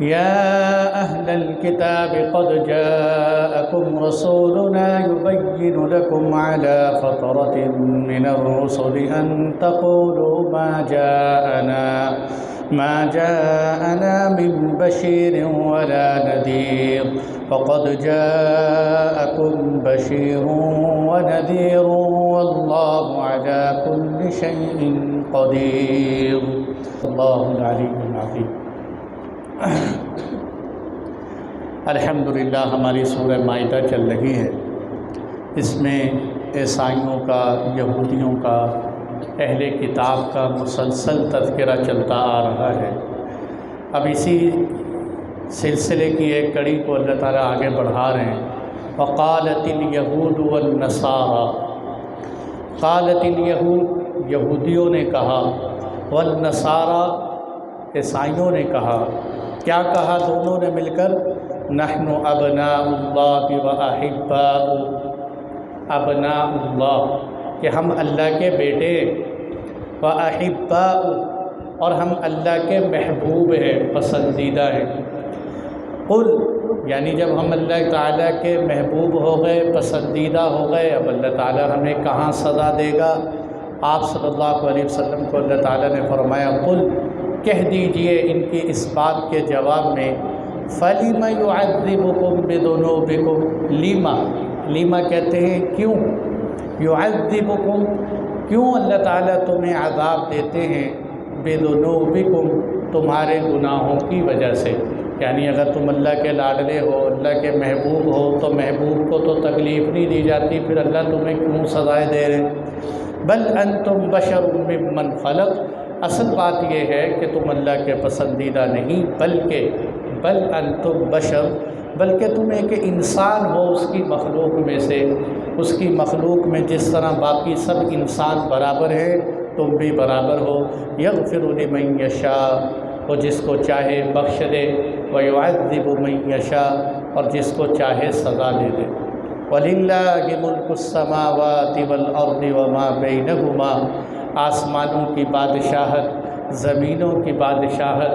يا أهل الكتاب قد جاءكم رسولنا يبين لكم على فترة من الرسل أن تقولوا ما جاءنا من بشير ولا نذير فقد جاءكم بشير ونذير والله على كل شيء قدير الله العلي العظيم۔ الحمدللہ ہماری سورہ مائدہ چل رہی ہے، اس میں عیسائیوں کا، یہودیوں کا، اہل کتاب کا مسلسل تذکرہ چلتا آ رہا ہے۔ اب اسی سلسلے کی ایک کڑی کو اللہ تعالیٰ آگے بڑھا رہے ہیں۔ وقالت الیہود والنصارى، قالت الیہود یہودیوں نے کہا، والنصارى عیسائیوں نے کہا۔ کیا کہا دونوں نے مل کر؟ نحن ابناء اللہ و احباء، ابناء اللہ کہ ہم اللہ کے بیٹے، و احباء اور ہم اللہ کے محبوب ہیں، پسندیدہ ہیں۔ قل یعنی جب ہم اللہ تعالیٰ کے محبوب ہو گئے، پسندیدہ ہو گئے، اب اللہ تعالیٰ ہمیں کہاں سزا دے گا؟ آپ صلی اللہ علیہ وسلم کو اللہ تعالیٰ نے فرمایا، قل کہہ دیجئے ان کی اس بات کے جواب میں، فَلِمَ يُعَذِّبُكُم بِذُنُوبِكُم، لیما کہتے ہیں کیوں، يُعَذِّبُكُم کیوں اللہ تعالیٰ تمہیں عذاب دیتے ہیں، بِذُنُوبِكُم تمہارے گناہوں کی وجہ سے۔ یعنی اگر تم اللہ کے لاڈلے ہو، اللہ کے محبوب ہو، تو محبوب کو تو تکلیف نہیں دی جاتی، پھر اللہ تمہیں کیوں سزائیں دے رہے ہیں؟ بل انتم بشر ممن خلق، اصل بات یہ ہے کہ تم اللہ کے پسندیدہ نہیں، بل انتم بشر، بلکہ تم ایک انسان ہو اس کی مخلوق میں سے، اس کی مخلوق میں جس طرح باقی سب انسان برابر ہیں تم بھی برابر ہو۔ یغفر لمن یشاء، وہ جس کو چاہے بخش دے، ویعذب من یشاء اور جس کو چاہے سزا دے دے۔ وَلِلَّهِ مُلْكُ السَّمَاوَاتِ وَالْأَرْضِ وَمَا بَيْنَهُمَا، آسمانوں کی بادشاہت، زمینوں کی بادشاہت،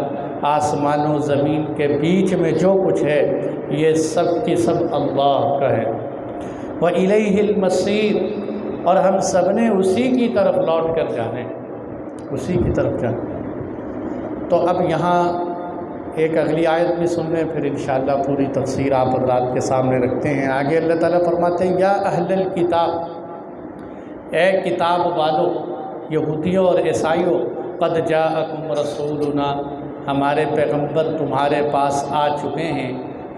آسمان و زمین کے بیچ میں جو کچھ ہے یہ سب کی سب اللہ کا ہے۔ وَإِلَيْهِ الْمَصِيرُ اور ہم سب نے اسی کی طرف لوٹ کر جانے، اسی کی طرف جانے۔ تو اب یہاں ایک اگلی آیت بھی سن لیں، پھر انشاءاللہ پوری تفسیر آپ حضرات کے سامنے رکھتے ہیں۔ آگے اللہ تعالیٰ فرماتے ہیں، یا اہل الکتاب، اے کتاب والو، یہودیوں اور عیسائیوں، قد جاءکم رسولنا، ہمارے پیغمبر تمہارے پاس آ چکے ہیں،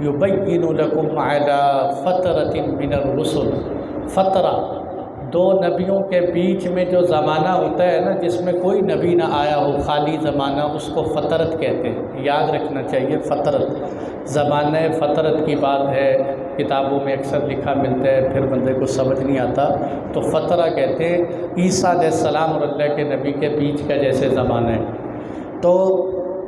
یبین لکم علی فترۃ من الرسل، فترہ دو نبیوں کے بیچ میں جو زمانہ ہوتا ہے نا، جس میں کوئی نبی نہ آیا ہو، خالی زمانہ، اس کو فترت کہتے ہیں۔ یاد رکھنا چاہیے، فترت، زمانہ فترت کی بات ہے، کتابوں میں اکثر لکھا ملتا ہے، پھر بندے کو سمجھ نہیں آتا، تو فترہ کہتے ہیں عیسیٰ علیہ السلام اور اللہ کے نبی کے بیچ کا جیسے زمانہ ہے۔ تو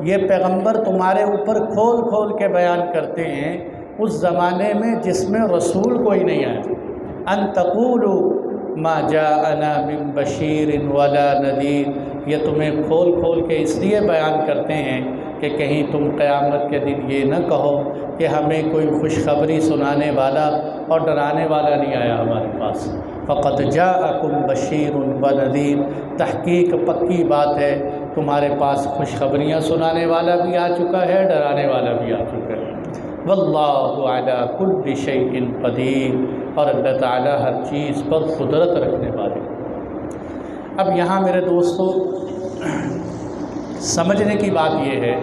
یہ پیغمبر تمہارے اوپر کھول کھول کے بیان کرتے ہیں اس زمانے میں جس میں رسول کوئی نہیں آیا۔ ان تقولوا ما جاءنا من بشیر ولا نذیر، یہ تمہیں کھول کھول کے اس لیے بیان کرتے ہیں کہ کہیں تم قیامت کے دن یہ نہ کہو کہ ہمیں کوئی خوشخبری سنانے والا اور ڈرانے والا نہیں آیا ہمارے پاس۔ فقد جاءکم بشیر ونذیر، تحقیق پکی بات ہے تمہارے پاس خوشخبریاں سنانے والا بھی آ چکا ہے، ڈرانے والا بھی آ چکا ہے۔ واللہ علی کل شیء قدیر، اور اللہ تعالیٰ ہر چیز پر قدرت رکھنے والے۔ اب یہاں میرے دوستو سمجھنے کی بات یہ ہے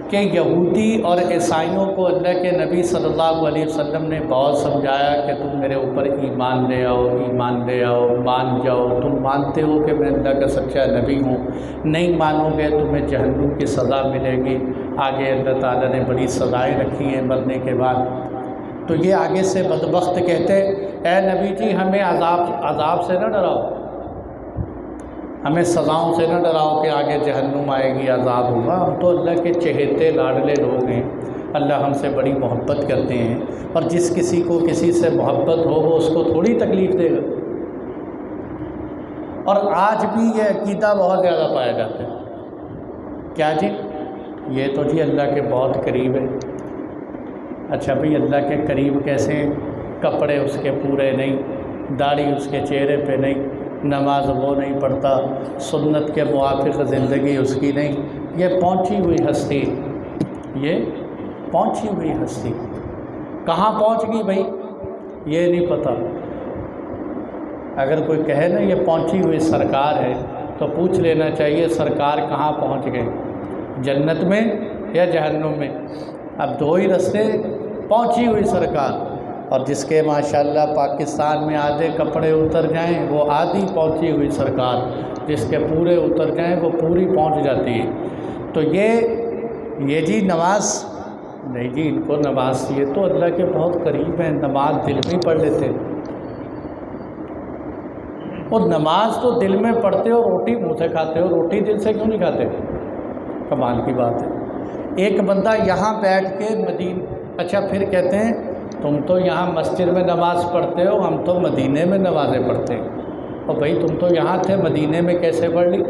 کہ یہودی اور عیسائیوں کو اللہ کے نبی صلی اللہ علیہ وسلم نے بہت سمجھایا کہ تم میرے اوپر ایمان لے آؤ، ایمان لے آؤ، مان جاؤ، تم مانتے ہو کہ میں اللہ کا سچا نبی ہوں، نہیں مانو گے تمہیں جہنم کی سزا ملے گی۔ آگے اللہ تعالیٰ نے بڑی سزائیں رکھی ہیں مرنے کے بعد۔ تو یہ آگے سے بدبخت کہتے، اے نبی جی ہمیں عذاب سے نہ ڈراؤ، ہمیں سزاؤں سے نہ ڈراؤ کہ آگے جہنم آئے گی، عذاب ہوگا، ہم تو اللہ کے چہیتے لاڈلے لوگ ہیں، اللہ ہم سے بڑی محبت کرتے ہیں، اور جس کسی کو کسی سے محبت ہو وہ اس کو تھوڑی تکلیف دے گا۔ اور آج بھی یہ عقیدہ بہت زیادہ پایا جاتا ہے، کیا جی؟ یہ تو جی اللہ کے بہت قریب ہے۔ اچھا بھئی اللہ کے قریب کیسے ہیں؟ کپڑے اس کے پورے نہیں، داڑھی اس کے چہرے پہ نہیں، نماز وہ نہیں پڑھتا، سنت کے موافق زندگی اس کی نہیں، یہ پہنچی ہوئی ہستی، یہ پہنچی ہوئی ہستی کہاں پہنچ گئی بھائی یہ نہیں پتہ۔ اگر کوئی کہے نا یہ پہنچی ہوئی سرکار ہے تو پوچھ لینا چاہیے سرکار کہاں پہنچ گئے، جنت میں یا جہنم میں؟ اب دو ہی رستے، پہنچی ہوئی سرکار، اور جس کے ماشاءاللہ پاکستان میں آدھے کپڑے اتر جائیں وہ آدھی پہنچی ہوئی سرکار، جس کے پورے اتر جائیں وہ پوری پہنچ جاتی ہے۔ تو یہ جی نماز نہیں جی، ان کو نماز، یہ تو اللہ کے بہت قریب ہیں، نماز دل میں پڑھ لیتے ہیں، اور نماز تو دل میں پڑھتے ہو، روٹی منہ سے کھاتے ہو، روٹی دل سے کیوں نہیں کھاتے؟ کمال کی بات ہے۔ ایک بندہ یہاں بیٹھ کے اچھا پھر کہتے ہیں تم تو یہاں مسجد میں نماز پڑھتے ہو، ہم تو مدینے میں نمازیں پڑھتے ہیں۔ اور بھائی تم تو یہاں تھے، مدینے میں کیسے پڑھ لی؟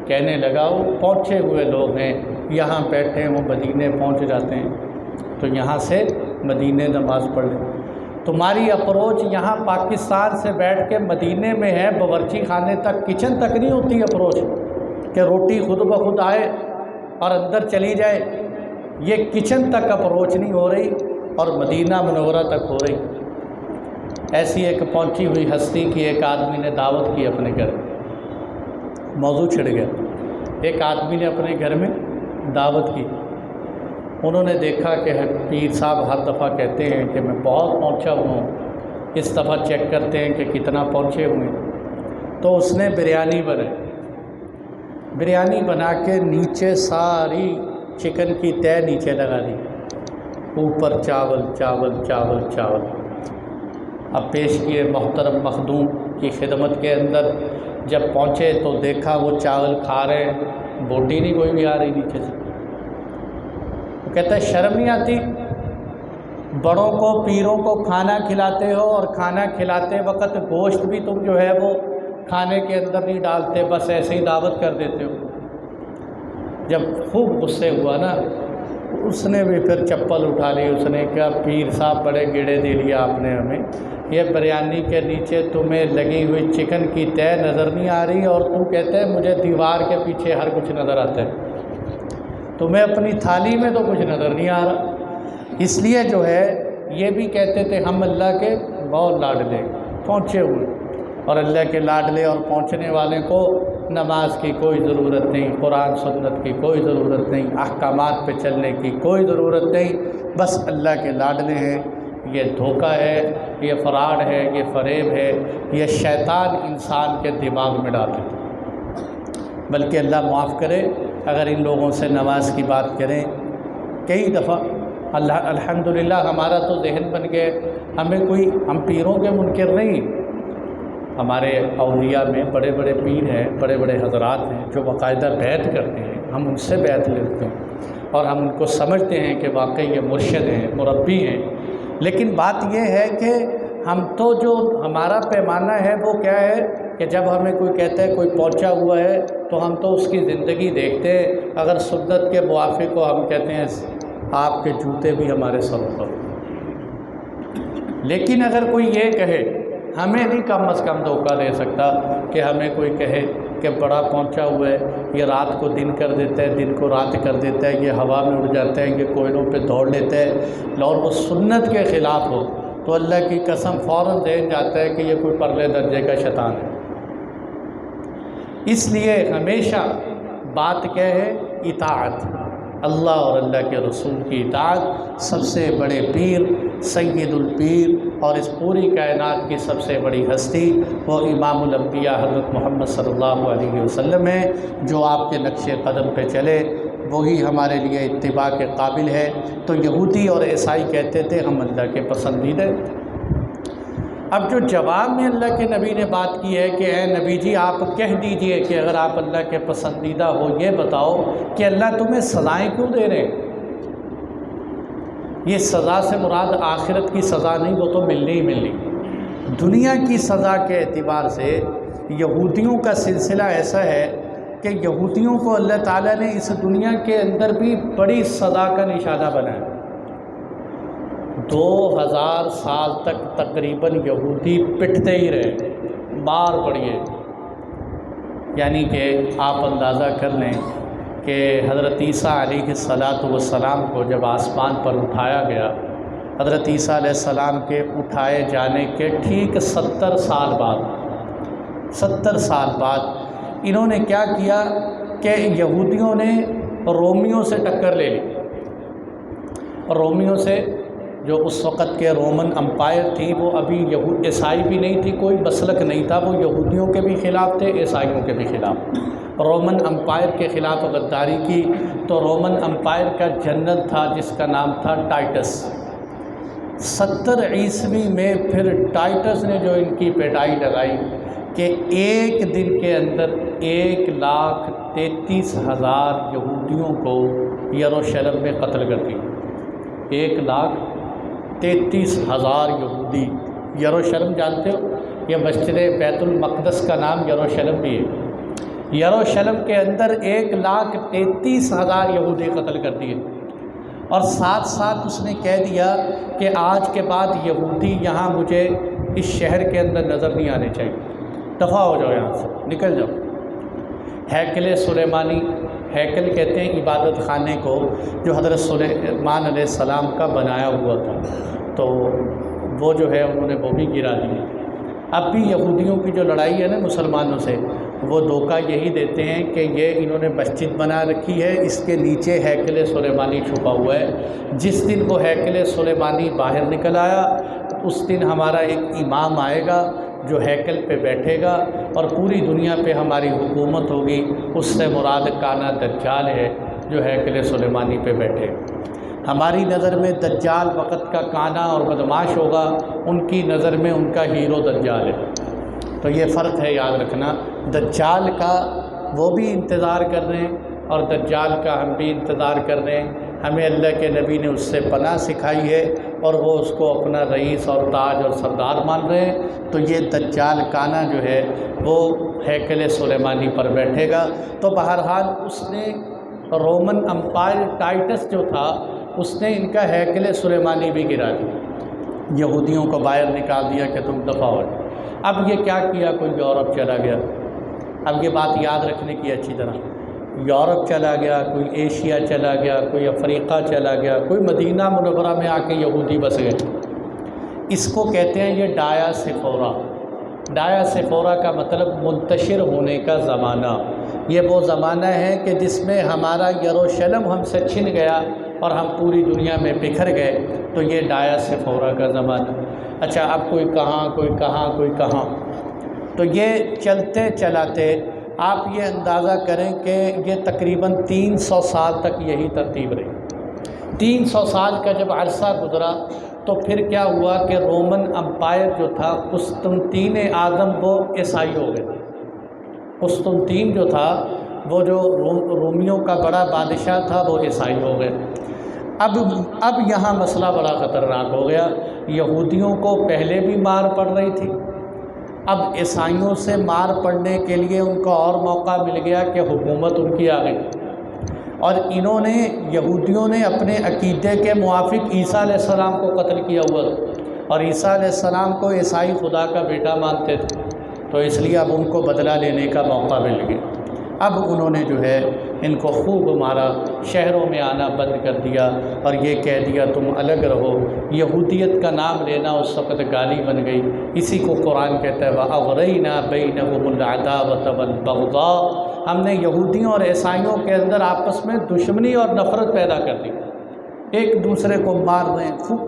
کہنے لگا وہ پہنچے ہوئے لوگ ہیں، یہاں بیٹھے ہیں وہ مدینے پہنچ جاتے ہیں، تو یہاں سے مدینے نماز پڑھ لیں۔ تمہاری اپروچ یہاں پاکستان سے بیٹھ کے مدینے میں ہے، باورچی خانے تک، کچن تک نہیں ہوتی اپروچ کہ روٹی خود بخود آئے اور اندر چلی جائے، یہ کچن تک اپروچ نہیں ہو رہی اور مدینہ منورہ تک ہو رہی۔ ایسی ایک پہنچی ہوئی ہستی کی ایک آدمی نے دعوت کی اپنے گھر، موضوع چھڑ گیا، ایک آدمی نے اپنے گھر میں دعوت کی، انہوں نے دیکھا کہ پیر صاحب ہر دفعہ کہتے ہیں کہ میں بہت پہنچا ہوا ہوں، اس دفعہ چیک کرتے ہیں کہ کتنا پہنچے ہوئے ہیں۔ تو اس نے بریانی بنا کے نیچے ساری چکن کی تہہ نیچے لگا دی، اوپر چاول چاول چاول چاول۔ اب پیش کیے محترم مخدوم کی خدمت کے اندر، جب پہنچے تو دیکھا وہ چاول کھا رہے ہیں، بوٹی نہیں کوئی بھی آ رہی نیچے سے۔ وہ کہتا ہے شرم نہیں آتی؟ بڑوں کو پیروں کو کھانا کھلاتے ہو اور کھانا کھلاتے وقت گوشت بھی تم جو ہے وہ کھانے کے اندر نہیں ڈالتے، بس ایسے ہی دعوت کر دیتے ہو۔ جب خوب غصے ہوا نا، اس نے بھی پھر چپل اٹھا لی، اس نے کہا پیر صاحب بڑے گیڑے دے لیا آپ نے ہمیں، یہ بریانی کے نیچے تمہیں لگی ہوئی چکن کی تہہ نظر نہیں آ رہی اور تو کہتے ہیں مجھے دیوار کے پیچھے ہر کچھ نظر آتا ہے، تمہیں اپنی تھالی میں تو کچھ نظر نہیں آ رہا۔ اس لیے جو ہے یہ بھی کہتے تھے ہم اللہ کے بہت لاڈلے پہنچے ہوئے، اور اللہ کے لاڈلے اور پہنچنے والے کو نماز کی کوئی ضرورت نہیں، قرآن سنت کی کوئی ضرورت نہیں، احکامات پہ چلنے کی کوئی ضرورت نہیں، بس اللہ کے لاڈلے ہیں۔ یہ دھوکہ ہے، یہ فراڈ ہے، یہ فریب ہے، یہ شیطان انسان کے دماغ میں ڈالتے ہیں۔ بلکہ اللہ معاف کرے اگر ان لوگوں سے نماز کی بات کریں، کئی دفعہ الحمدللہ ہمارا تو ذہن بن گئے، ہم پیروں کے منکر نہیں، ہمارے اولیاء میں بڑے بڑے پیر ہیں، بڑے بڑے حضرات ہیں جو باقاعدہ بیعت کرتے ہیں، ہم ان سے بیعت لیتے ہیں اور ہم ان کو سمجھتے ہیں کہ واقعی یہ مرشد ہیں، مربی ہیں۔ لیکن بات یہ ہے کہ ہم تو جو ہمارا پیمانہ ہے وہ کیا ہے کہ جب ہمیں کوئی کہتا ہے کوئی پہنچا ہوا ہے تو ہم تو اس کی زندگی دیکھتے ہیں، اگر سنت کے موافق کو ہم کہتے ہیں آپ کے جوتے بھی ہمارے سروں پر۔ لیکن اگر کوئی یہ کہے، ہمیں نہیں کم از کم دھوکہ دے سکتا کہ ہمیں کوئی کہے کہ بڑا پہنچا ہوا ہے، یہ رات کو دن کر دیتا ہے، دن کو رات کر دیتا ہے، یہ ہوا میں اڑ جاتا ہے، یہ کوئلوں پہ دوڑ لیتا ہے، اور وہ سنت کے خلاف ہو تو اللہ کی قسم فوراً ذہن جاتا ہے کہ یہ کوئی پرلے درجے کا شیطان ہے۔ اس لیے ہمیشہ بات کیا ہے؟ اطاعت، اللہ اور اللہ کے رسول کی اطاعت۔ سب سے بڑے پیر، سید الپیر اور اس پوری کائنات کی سب سے بڑی ہستی وہ امام الانبیاء حضرت محمد صلی اللہ علیہ وسلم ہے۔ جو آپ کے نقش قدم پہ چلے وہی ہمارے لیے اتباع کے قابل ہے۔ تو یہودی اور عیسائی کہتے تھے ہم اللہ کے پسندیدہ۔ اب جو جواب میں اللہ کے نبی نے بات کی ہے کہ اے نبی جی آپ کہہ دیجئے کہ اگر آپ اللہ کے پسندیدہ ہو یہ بتاؤ کہ اللہ تمہیں سزائیں کیوں دے رہے ہیں؟ یہ سزا سے مراد آخرت کی سزا نہیں، وہ تو ملنی ہی ملنی۔ دنیا کی سزا کے اعتبار سے یہودیوں کا سلسلہ ایسا ہے کہ یہودیوں کو اللہ تعالیٰ نے اس دنیا کے اندر بھی بڑی سزا کا نشانہ بنایا۔ 2000 سال تک تقریباً یہودی پٹتے ہی رہے، مار پڑیے۔ یعنی کہ آپ اندازہ کر لیں کہ حضرت عیسیٰ علیہ السلام کو جب آسمان پر اٹھایا گیا، حضرت عیسیٰ علیہ السلام کے اٹھائے جانے کے ٹھیک 70 سال بعد انہوں نے کیا کیا کہ یہودیوں نے رومیوں سے ٹکر لے لی۔ رومیوں سے، جو اس وقت کے رومن امپائر تھی، وہ ابھی عیسائی بھی نہیں تھی، کوئی مسلک نہیں تھا، وہ یہودیوں کے بھی خلاف تھے، عیسائیوں کے بھی خلاف۔ رومن امپائر کے خلاف غداری کی تو رومن امپائر کا جنرل تھا جس کا نام تھا ٹائٹس۔ 70 عیسوی میں پھر ٹائٹس نے جو ان کی پیٹائی لگائی کہ ایک دن کے اندر 1,33,000 یہودیوں کو یروشلم میں قتل کر دیا۔ 1,33,000 یہودی۔ یروشلم جانتے ہو، یہ مسجد بیت المقدس کا نام یروشلم بھی ہے۔ یروشلم کے اندر 1,33,000 یہودی قتل کر دیے، اور ساتھ ساتھ اس نے کہہ دیا کہ آج کے بعد یہودی یہاں مجھے اس شہر کے اندر نظر نہیں آنے چاہیے، دفع ہو جاؤ، یہاں سے نکل جاؤ۔ ہیکل سلیمانی، ہیکل کہتے ہیں عبادت خانے کو جو حضرت سلیمان علیہ السلام کا بنایا ہوا تھا، تو وہ جو ہے انہوں نے وہ بھی گرا دیا۔ اب بھی یہودیوں کی جو لڑائی ہے نا مسلمانوں سے، وہ دھوکہ یہی دیتے ہیں کہ یہ انہوں نے مسجد بنا رکھی ہے، اس کے نیچے ہیکل سلیمانی چھپا ہوا ہے۔ جس دن وہ ہیکل سلیمانی باہر نکل آیا، اس دن ہمارا ایک امام آئے گا جو ہیکل پہ بیٹھے گا اور پوری دنیا پہ ہماری حکومت ہوگی۔ اس سے مراد کانا دجال ہے جو ہیکل سلیمانی پہ بیٹھے۔ ہماری نظر میں دجال وقت کا کانا اور بدماش ہوگا، ان کی نظر میں ان کا ہیرو دجال ہے۔ تو یہ فرق ہے، یاد رکھنا۔ دجال کا وہ بھی انتظار کر رہے ہیں اور دجال کا ہم بھی انتظار کر رہے ہیں۔ ہمیں اللہ کے نبی نے اس سے پناہ سکھائی ہے اور وہ اس کو اپنا رئیس اور تاج اور سردار مان رہے ہیں۔ تو یہ دجال کانا جو ہے وہ ہیکل سلیمانی پر بیٹھے گا۔ تو بہرحال اس نے رومن امپائر ٹائٹس جو تھا، اس نے ان کا ہیکل سلیمانی بھی گرا دیا، یہودیوں کو باہر نکال دیا کہ تم دفع ہو۔ اب یہ کیا کیا، کوئی یورپ چلا گیا۔ اب یہ بات یاد رکھنے کی اچھی طرح، یورپ چلا گیا، کوئی ایشیا چلا گیا، کوئی افریقہ چلا گیا، کوئی مدینہ منورہ میں آ کے یہودی بس گئے۔ اس کو کہتے ہیں یہ ڈایاسپورا۔ ڈایاسپورا کا مطلب منتشر ہونے کا زمانہ۔ یہ وہ زمانہ ہے کہ جس میں ہمارا یروشلم ہم سے چھن گیا اور ہم پوری دنیا میں بکھر گئے، تو یہ ڈایاسپورا کا زمانہ۔ اچھا، اب کوئی کہاں، کوئی کہاں، کوئی کہاں، تو یہ چلتے چلاتے آپ یہ اندازہ کریں کہ یہ تقریباً 300 سال تک یہی ترتیب رہی۔ 300 سال کا جب عرصہ گزرا تو پھر کیا ہوا کہ رومن امپائر جو تھا، قسطنطین اعظم، وہ عیسائی ہو گئے۔ قسطنطین جو تھا، وہ جو رومیوں کا بڑا بادشاہ تھا، وہ عیسائی ہو گئے۔ اب یہاں مسئلہ بڑا خطرناک ہو گیا۔ یہودیوں کو پہلے بھی مار پڑ رہی تھی، اب عیسائیوں سے مار پڑنے کے لیے ان کو اور موقع مل گیا کہ حکومت ان کی آ گئی، اور یہودیوں نے اپنے عقیدے کے موافق عیسیٰ علیہ السلام کو قتل کیا ہوا، اور عیسیٰ علیہ السلام کو عیسائی خدا کا بیٹا مانتے تھے، تو اس لیے اب ان کو بدلہ لینے کا موقع مل گیا۔ اب انہوں نے جو ہے ان کو خوب مارا، شہروں میں آنا بند کر دیا اور یہ کہہ دیا تم الگ رہو۔ یہودیت کا نام لینا اس وقت گالی بن گئی۔ اسی کو قرآن کہتا ہے وَأَغْرَيْنَا بَيْنَهُمُ الْعَدَاوَةَ وَالْبَغْضَاءَ، ہم نے یہودیوں اور عیسائیوں کے اندر آپس میں دشمنی اور نفرت پیدا کر دی، ایک دوسرے کو مار رہے ہیں خوب۔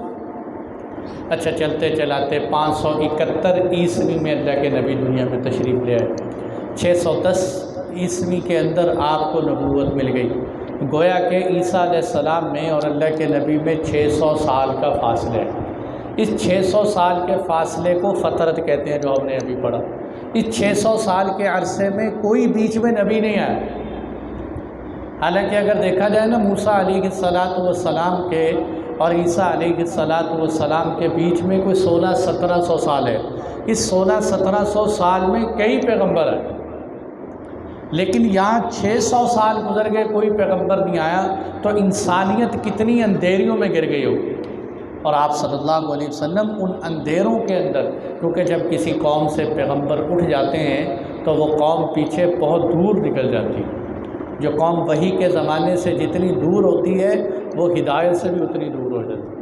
اچھا، چلتے چلاتے 571 عیسوی میں اللہ کے نبی دنیا میں تشریف لے آئے۔ 610 عیسوی کے اندر آپ کو نبوت مل گئی۔ گویا کہ عیسیٰ علیہ السلام میں اور اللہ کے نبی میں 600 سال کا فاصلہ ہے۔ اس 600 سال کے فاصلے کو فترت کہتے ہیں، جو ہم نے ابھی پڑھا۔ اس 600 سال کے عرصے میں کوئی بیچ میں نبی نہیں آیا۔ حالانکہ اگر دیکھا جائے نا، موسیٰ علیہ السلام کے اور عیسیٰ علیہ السلام کے بیچ میں کوئی 1600-1700 سال ہے۔ اس 1600-1700 سال میں کئی پیغمبر ہیں، لیکن یہاں 600 سال گزر گئے، کوئی پیغمبر نہیں آیا، تو انسانیت کتنی اندھیریوں میں گر گئی ہوگی۔ اور آپ صلی اللہ علیہ وسلم ان اندھیروں کے اندر، کیونکہ جب کسی قوم سے پیغمبر اٹھ جاتے ہیں تو وہ قوم پیچھے بہت دور نکل جاتی ہے۔ جو قوم وحی کے زمانے سے جتنی دور ہوتی ہے وہ ہدایت سے بھی اتنی دور ہو جاتی ہے۔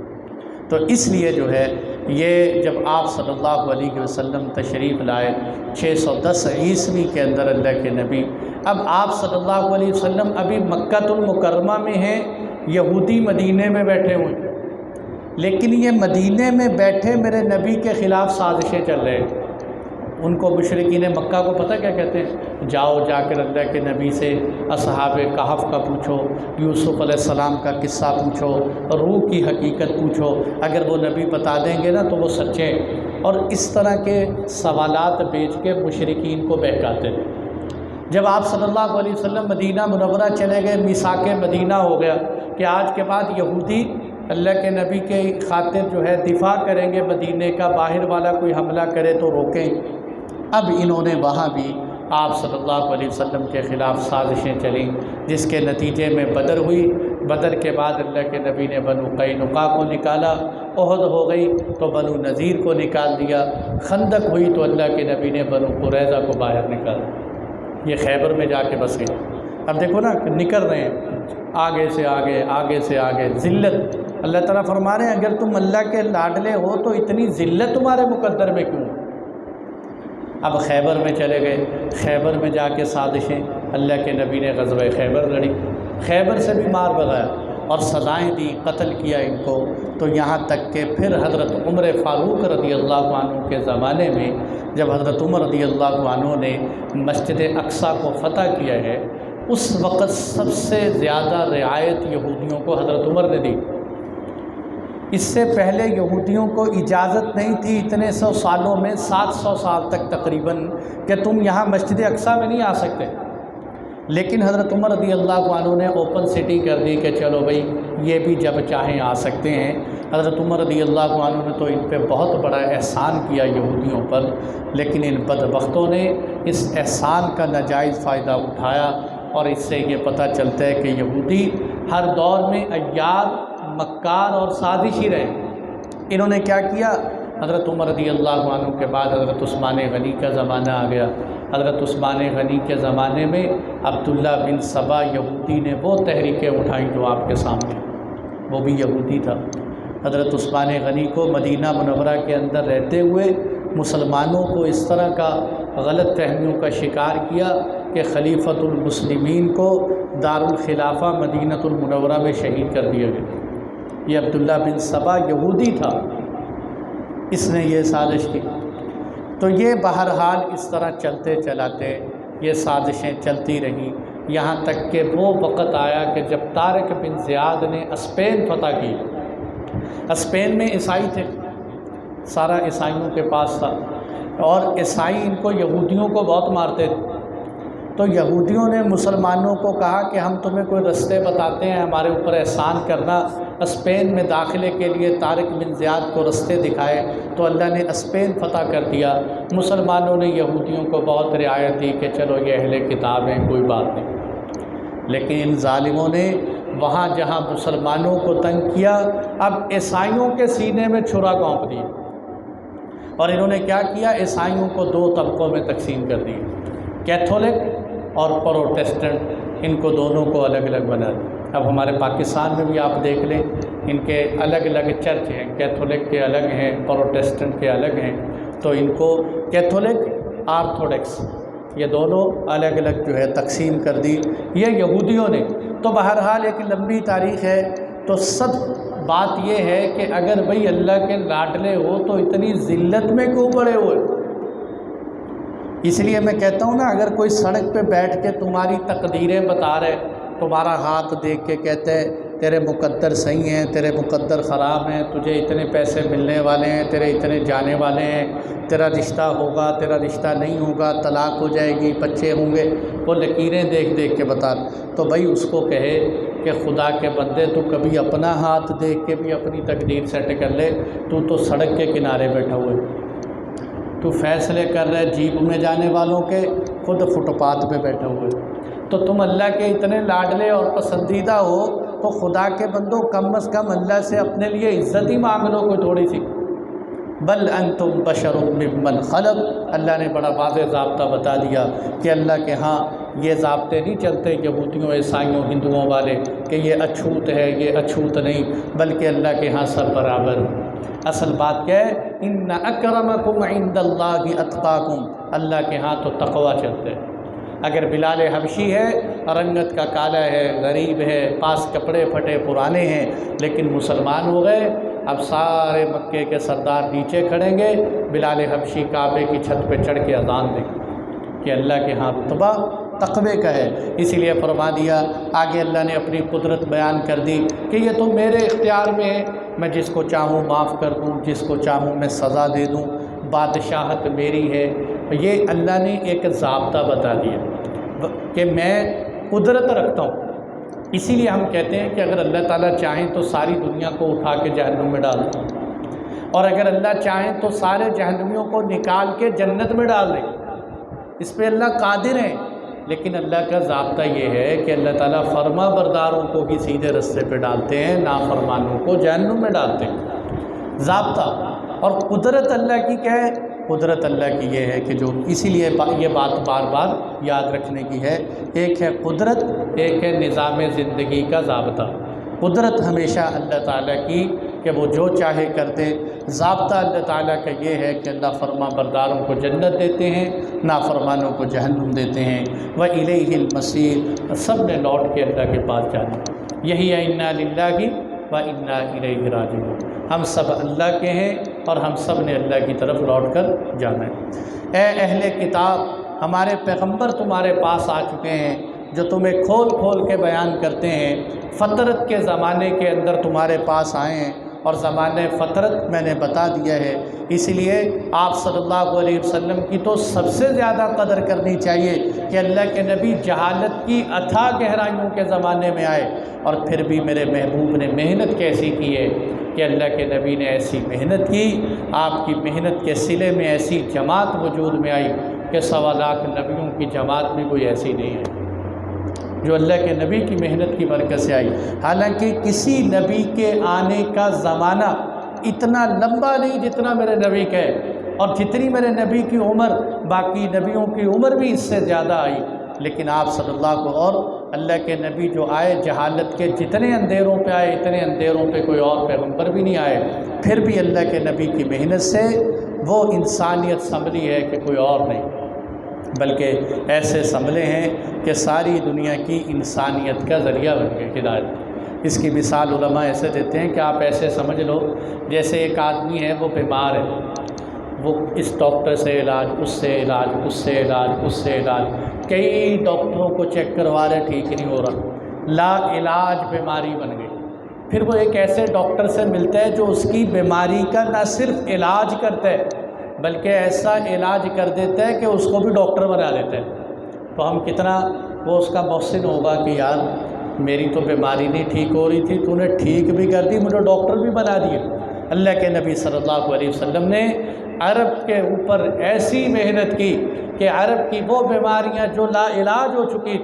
تو اس لیے جو ہے یہ جب آپ صلی اللہ علیہ وسلم تشریف لائے 610 عیسوی کے اندر اللہ کے نبی، اب آپ صلی اللہ علیہ وسلم ابھی مکہ المکرمہ میں ہیں، یہودی مدینے میں بیٹھے ہوئے ہیں، لیکن یہ مدینے میں بیٹھے میرے نبی کے خلاف سازشیں چل رہے ہیں۔ ان کو مشرکین مکہ کو پتہ کیا کہتے ہیں؟ جاؤ جا کر اللہ کے نبی سے اصحاب کہف کا پوچھو، یوسف علیہ السلام کا قصہ پوچھو، روح کی حقیقت پوچھو، اگر وہ نبی بتا دیں گے نا تو وہ سچے ہیں۔ اور اس طرح کے سوالات بیچ کے مشرکین کو بہکاتے ہیں۔ جب آپ صلی اللہ علیہ وسلم مدینہ منورہ چلے گئے، میثاق مدینہ ہو گیا کہ آج کے بعد یہودی اللہ کے نبی کے خاطر جو ہے دفاع کریں گے، مدینے کا باہر والا کوئی حملہ کرے تو روکیں۔ اب انہوں نے وہاں بھی آپ صلی اللہ علیہ وسلم کے خلاف سازشیں چلیں، جس کے نتیجے میں بدر ہوئی۔ بدر کے بعد اللہ کے نبی نے بنو قینقاع کو نکالا، احد ہو گئی تو بنو نذیر کو نکال دیا، خندق ہوئی تو اللہ کے نبی نے بنو قریظہ کو باہر نکالا، یہ خیبر میں جا کے بس گئے۔ اب دیکھو نا نکل رہے ہیں آگے سے آگے، آگے سے آگے، ذلت۔ اللہ تعالیٰ فرما رہے ہیں اگر تم اللہ کے لاڈلے ہو تو اتنی ذلت تمہارے مقدر میں کیوں؟ اب خیبر میں چلے گئے، خیبر میں جا کے سازشیں، اللہ کے نبی نے غزوہ خیبر لڑی، خیبر سے بھی مار بغایا اور سزائیں دی، قتل کیا ان کو۔ تو یہاں تک کہ پھر حضرت عمر فاروق رضی اللہ عنہ کے زمانے میں جب حضرت عمر رضی اللہ عنہ نے مسجد اقصیٰ کو فتح کیا ہے، اس وقت سب سے زیادہ رعایت یہودیوں کو حضرت عمر نے دی۔ اس سے پہلے یہودیوں کو اجازت نہیں تھی اتنے سو سالوں میں، 700 سال تک تقریباً، کہ تم یہاں مسجد اقصیٰ میں نہیں آ سکتے۔ لیکن حضرت عمر رضی اللہ عنہ نے اوپن سٹی کر دی کہ چلو بھائی یہ بھی جب چاہیں آ سکتے ہیں۔ حضرت عمر رضی اللہ عنہ نے تو ان پہ بہت بڑا احسان کیا یہودیوں پر، لیکن ان بدبختوں نے اس احسان کا ناجائز فائدہ اٹھایا، اور اس سے یہ پتہ چلتا ہے کہ یہودی ہر دور میں عیار، مکار اور سازشی رہے۔ انہوں نے کیا کیا؟ حضرت عمر رضی اللہ عنہ کے بعد حضرت عثمان غنی کا زمانہ آ گیا۔ حضرت عثمان غنی کے زمانے میں عبداللہ بن سبا یہودی نے وہ تحریکیں اٹھائیں جو آپ کے سامنے، وہ بھی یہودی تھا۔ حضرت عثمان غنی کو مدینہ منورہ کے اندر رہتے ہوئے مسلمانوں کو اس طرح کا غلط فہمیوں کا شکار کیا کہ خلیفۃ المسلمین کو دارالخلافہ مدینہ المنورہ میں شہید کر دیا گیا۔ یہ عبداللہ بن سبا یہودی تھا، اس نے یہ سازش کی۔ تو یہ بہرحال اس طرح چلتے چلاتے یہ سازشیں چلتی رہیں، یہاں تک کہ وہ وقت آیا کہ جب طارق بن زیاد نے اسپین فتح کی۔ اسپین میں عیسائی تھے، سارا عیسائیوں کے پاس تھا، اور عیسائی ان کو یہودیوں کو بہت مارتے تھے۔ تو یہودیوں نے مسلمانوں کو کہا کہ ہم تمہیں کوئی رستے بتاتے ہیں، ہمارے اوپر احسان کرنا۔ اسپین میں داخلے کے لیے طارق بن زیاد کو رستے دکھائے تو اللہ نے اسپین فتح کر دیا۔ مسلمانوں نے یہودیوں کو بہت رعایت دی کہ چلو یہ اہل کتاب ہیں، کوئی بات نہیں۔ لیکن ان ظالموں نے وہاں جہاں مسلمانوں کو تنگ کیا، اب عیسائیوں کے سینے میں چھرا گھونپ دیا، اور انہوں نے کیا کیا؟ عیسائیوں کو دو طبقوں میں تقسیم کر دیا، کیتھولک اور پروٹیسٹنٹ، ان کو دونوں کو الگ الگ بنا دیا۔ اب ہمارے پاکستان میں بھی آپ دیکھ لیں، ان کے الگ الگ چرچ ہیں، کیتھولک کے الگ ہیں، پروٹیسٹنٹ کے الگ ہیں۔ تو ان کو کیتھولک، آرتھوڈکس، یہ دونوں الگ الگ جو ہے تقسیم کر دی یہ یہودیوں نے۔ تو بہرحال ایک لمبی تاریخ ہے۔ تو سب بات یہ ہے کہ اگر بھئی اللہ کے لاڈلے ہو تو اتنی ذلت میں کیوں پڑے ہوئے؟ اس لیے میں کہتا ہوں نا، اگر کوئی سڑک پہ بیٹھ کے تمہاری تقدیریں بتا رہے، تمہارا ہاتھ دیکھ کے کہتے ہیں تیرے مقدر صحیح ہیں، تیرے مقدر خراب ہیں، تجھے اتنے پیسے ملنے والے ہیں، تیرے اتنے جانے والے ہیں، تیرا رشتہ ہوگا، تیرا رشتہ نہیں ہوگا، طلاق ہو جائے گی، بچے ہوں گے، وہ لکیریں دیکھ دیکھ کے بتا، تو بھائی اس کو کہے کہ خدا کے بندے تو کبھی اپنا ہاتھ دیکھ کے بھی اپنی تقدیر سیٹ کر لے۔ تو سڑک کے کنارے بیٹھا ہوئے، تو فیصلے کر رہے جیپ میں جانے والوں کے، خود فٹ پاتھ پہ بیٹھے ہوئے۔ تو تم اللہ کے اتنے لاڈلے اور پسندیدہ ہو تو خدا کے بندو کم از کم اللہ سے اپنے لیے عزت ہی مانگ لو کوئی تھوڑی سی۔ بل انتم بشر ممن خلق، اللہ نے بڑا واضح ضابطہ بتا دیا کہ اللہ کے ہاں یہ ضابطے نہیں چلتے یہودیوں عیسائیوں ہندوؤں والے کہ یہ اچھوت ہے یہ اچھوت نہیں، بلکہ اللہ کے ہاں سب برابر۔ اصل بات کیا ہے؟ ان اکرمکم عند اللہ اتقاکم، اللہ کے ہاں تو تقوی چلتے ہیں۔ اگر بلال حبشی ہے، رنگت کا کالا ہے، غریب ہے، پاس کپڑے پھٹے پرانے ہیں، لیکن مسلمان ہو گئے، اب سارے مکے کے سردار نیچے کھڑیں گے، بلال حبشی کعبے کی چھت پہ چڑھ کے اذان دیں کہ اللہ کے ہاں رتبہ تقوی کا ہے۔ اسی لیے فرما دیا آگے اللہ نے اپنی قدرت بیان کر دی کہ یہ تو میرے اختیار میں ہے، میں جس کو چاہوں معاف کر دوں، جس کو چاہوں میں سزا دے دوں، بادشاہت میری ہے۔ یہ اللہ نے ایک ضابطہ بتا دیا کہ میں قدرت رکھتا ہوں۔ اسی لیے ہم کہتے ہیں کہ اگر اللہ تعالیٰ چاہیں تو ساری دنیا کو اٹھا کے جہنم میں ڈال دیں، اور اگر اللہ چاہیں تو سارے جہنمیوں کو نکال کے جنت میں ڈال دیں، اس پہ اللہ قادر ہیں۔ لیکن اللہ کا ضابطہ یہ ہے کہ اللہ تعالیٰ فرما برداروں کو ہی سیدھے رستے پہ ڈالتے ہیں، نافرمانوں کو جہنم میں ڈالتے ہیں، ضابطہ۔ اور قدرت اللہ کی کیا ہے؟ قدرت اللہ کی یہ ہے کہ جو اسی لیے یہ بات بار بار یاد رکھنے کی ہے، ایک ہے قدرت، ایک ہے نظام زندگی کا ضابطہ۔ قدرت ہمیشہ اللہ تعالیٰ کی کہ وہ جو چاہے کر دے، ضابطہ اللہ تعالیٰ کا یہ ہے کہ اللہ فرما برداروں کو جنت دیتے ہیں، نافرمانوں کو جہنم دیتے ہیں۔ وَإِلَيْهِ الْمَصِيرُ، سب نے لوٹ کے اللہ کے پاس جانا، یہی ہے اِنَّا لِلَّهِ وَإِنَّا إِلَيْهِ رَاجِعُونَ۔ ہم سب اللہ کے ہیں اور ہم سب نے اللہ کی طرف لوٹ کر جانا ہے۔ اے اہل کتاب، ہمارے پیغمبر تمہارے پاس آ چکے ہیں جو تمہیں کھول کھول کے بیان کرتے ہیں، فطرت کے زمانے کے اندر تمہارے پاس آئے ہیں اور زمانے فطرت میں نے بتا دیا ہے۔ اس لیے آپ صلی اللہ علیہ وسلم کی تو سب سے زیادہ قدر کرنی چاہیے کہ اللہ کے نبی جہالت کی اتھاہ گہرائیوں کے زمانے میں آئے، اور پھر بھی میرے محبوب نے محنت کیسی کی ہے کہ اللہ کے نبی نے ایسی محنت کی، آپ کی محنت کے صلے میں ایسی جماعت وجود میں آئی کہ 1.25 لاکھ نبیوں کی جماعت بھی کوئی ایسی نہیں ہے جو اللہ کے نبی کی محنت کی برکت سے آئی۔ حالانکہ کسی نبی کے آنے کا زمانہ اتنا لمبا نہیں جتنا میرے نبی کا ہے، اور جتنی میرے نبی کی عمر باقی نبیوں کی عمر بھی اس سے زیادہ آئی، لیکن آپ صلی اللہ کو اور اللہ کے نبی جو آئے جہالت کے جتنے اندھیروں پہ آئے اتنے اندھیروں پہ کوئی اور پیغمبر بھی نہیں آئے، پھر بھی اللہ کے نبی کی محنت سے وہ انسانیت سنبھلی ہے کہ کوئی اور نہیں، بلکہ ایسے سنبھلے ہیں کہ ساری دنیا کی انسانیت کا ذریعہ بن گئے ہدایت۔ اس کی مثال علماء ایسے دیتے ہیں کہ آپ ایسے سمجھ لو جیسے ایک آدمی ہے وہ بیمار ہے، وہ اس ڈاکٹر سے علاج، اس سے علاج، اس سے علاج، اس سے علاج، کئی ڈاکٹروں کو چیک کروا رہے ٹھیک نہیں ہو رہا، لا علاج بیماری بن گئی۔ پھر وہ ایک ایسے ڈاکٹر سے ملتا ہے جو اس کی بیماری کا نہ صرف علاج کرتا ہے بلکہ ایسا علاج کر دیتا ہے کہ اس کو بھی ڈاکٹر بنا دیتا ہے۔ تو ہم کتنا وہ اس کا محسن ہوگا کہ یار میری تو بیماری نہیں ٹھیک ہو رہی تھی، تو نے ٹھیک بھی کر دی، مجھے ڈاکٹر بھی بنا دیے۔ اللہ کے نبی صلی اللہ علیہ وسلم نے عرب کے اوپر ایسی محنت کی کہ عرب کی وہ بیماریاں جو لا علاج ہو چکی،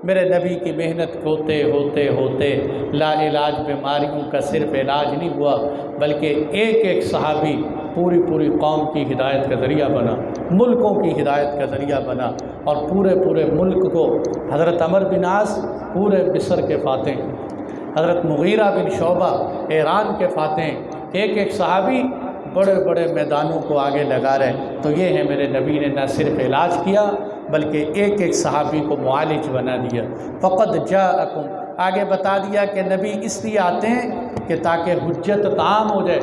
میرے نبی کی محنت ہوتے ہوتے ہوتے لا علاج بیماریوں کا صرف علاج نہیں ہوا بلکہ ایک ایک صحابی پوری پوری قوم کی ہدایت کا ذریعہ بنا، ملکوں کی ہدایت کا ذریعہ بنا، اور پورے پورے ملک کو حضرت عمر بن عاص پورے مصر کے فاتح، حضرت مغیرہ بن شعبہ ایران کے فاتح، ایک ایک صحابی بڑے بڑے میدانوں کو آگے لگا رہے۔ تو یہ ہے میرے نبی نے نہ صرف علاج کیا بلکہ ایک ایک صحابی کو معالج بنا دیا۔ فقد جاءکم، آگے بتا دیا کہ نبی اس لیے آتے ہیں کہ تاکہ حجت تام ہو جائے،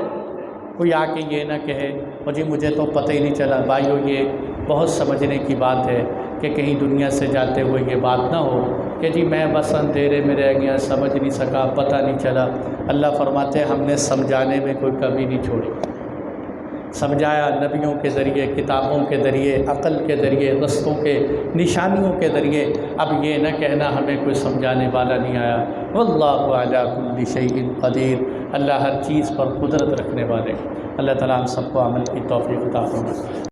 کوئی آ کے یہ نہ کہے اور جی مجھے تو پتہ ہی نہیں چلا۔ بھائیو یہ بہت سمجھنے کی بات ہے کہ کہیں دنیا سے جاتے ہوئے یہ بات نہ ہو کہ جی میں بس اندھیرے میں رہ گیا، سمجھ نہیں سکا، پتہ نہیں چلا۔ اللہ فرماتے ہیں ہم نے سمجھانے میں کوئی کمی نہیں چھوڑی، سمجھایا نبیوں کے ذریعے، کتابوں کے ذریعے، عقل کے ذریعے، رستوں کے نشانیوں کے ذریعے۔ اب یہ نہ کہنا ہمیں کوئی سمجھانے والا نہیں آیا۔ واللہ علی کل شیء قدیر، اللہ ہر چیز پر قدرت رکھنے والے۔ اللہ تعالیٰ ہم سب کو عمل کی توفیق عطا فرمائے۔